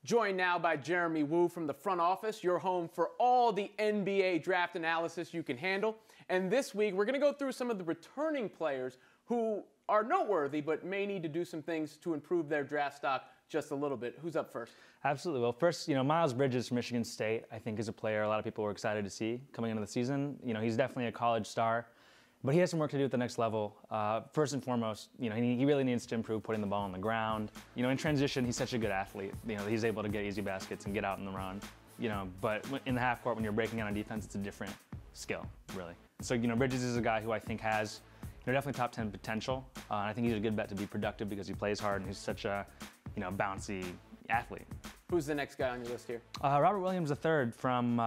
Joined now by Jeremy Wu from the front office, your home for all the NBA draft analysis you can handle. And this week, we're going to go through some of the returning players who are noteworthy, but may need to do some things to improve their draft stock just a little bit. Who's up first? Absolutely. Well, first, Miles Bridges from Michigan State, I think is a player a lot of people were excited to see coming into the season. He's definitely a college star, but he has some work to do at the next level. First and foremost, he really needs to improve putting the ball on the ground. In transition, he's such a good athlete. He's able to get easy baskets and get out in the run. But in the half court, when you're breaking out on defense, it's a different skill, really. So, Bridges is a guy who I think has definitely top 10 potential. And I think he's a good bet to be productive because he plays hard and he's such a, bouncy athlete. Who's the next guy on your list here? Robert Williams III from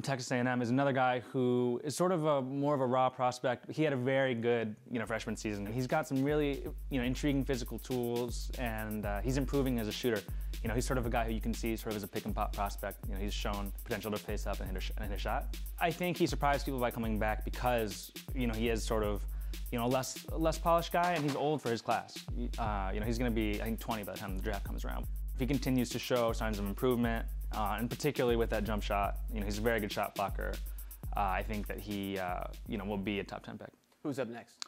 Texas A&M is another guy who is sort of more of a raw prospect. He had a very good, freshman season. He's got some really, intriguing physical tools, and he's improving as a shooter. He's sort of a guy who you can see sort of as a pick and pop prospect. He's shown potential to face up and hit a shot. I think he surprised people by coming back because, he is sort of, less polished guy, and he's old for his class. He's going to be, I think, 20 by the time the draft comes around. If he continues to show signs of improvement, and particularly with that jump shot, he's a very good shot blocker. I think that he, will be a top 10 pick. Who's up next?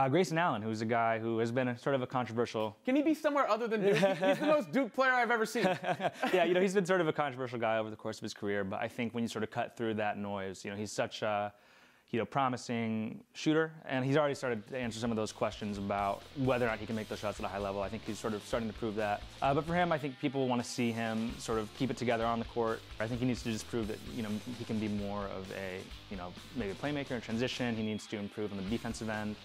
Grayson Allen, who's a guy who has been sort of a controversial. Can he be somewhere other than Duke? He's the most Duke player I've ever seen. Yeah, he's been sort of a controversial guy over the course of his career, but I think when you sort of cut through that noise, he's such a promising shooter, and he's already started to answer some of those questions about whether or not he can make those shots at a high level. I think he's sort of starting to prove that. But for him, I think people want to see him sort of keep it together on the court. I think he needs to just prove that, he can be more of a, maybe a playmaker in transition. He needs to improve on the defensive end.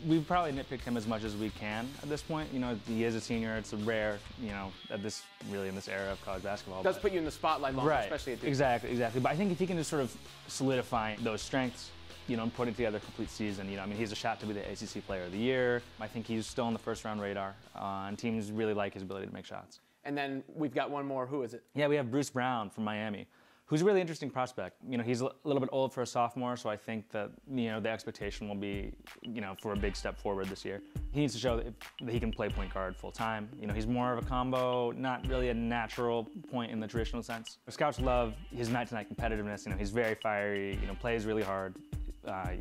We've probably nitpicked him as much as we can at this point. He is a senior. It's rare, in this era of college basketball. It does put you in the spotlight longer, right, especially at Duke. Exactly. But I think if he can just sort of solidify those strengths, and putting together a complete season. He's a shot to be the ACC Player of the Year. I think he's still on the first-round radar, and teams really like his ability to make shots. And then we've got one more. Who is it? Yeah, we have Bruce Brown from Miami, who's a really interesting prospect. He's a little bit old for a sophomore, so I think that, the expectation will be, for a big step forward this year. He needs to show that he can play point guard full-time. He's more of a combo, not really a natural point in the traditional sense. Scouts love his night-to-night competitiveness. He's very fiery, plays really hard.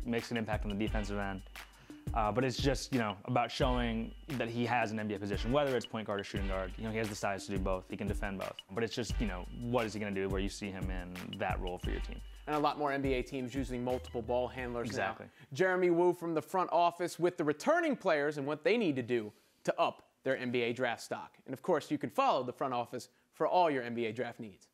Makes an impact on the defensive end. But it's just, about showing that he has an NBA position, whether it's point guard or shooting guard. He has the size to do both. He can defend both. But it's just, what is he going to do where you see him in that role for your team? And a lot more NBA teams using multiple ball handlers exactly. now. Jeremy Wu from the front office with the returning players and what they need to do to up their NBA draft stock. And of course, you can follow the front office for all your NBA draft needs.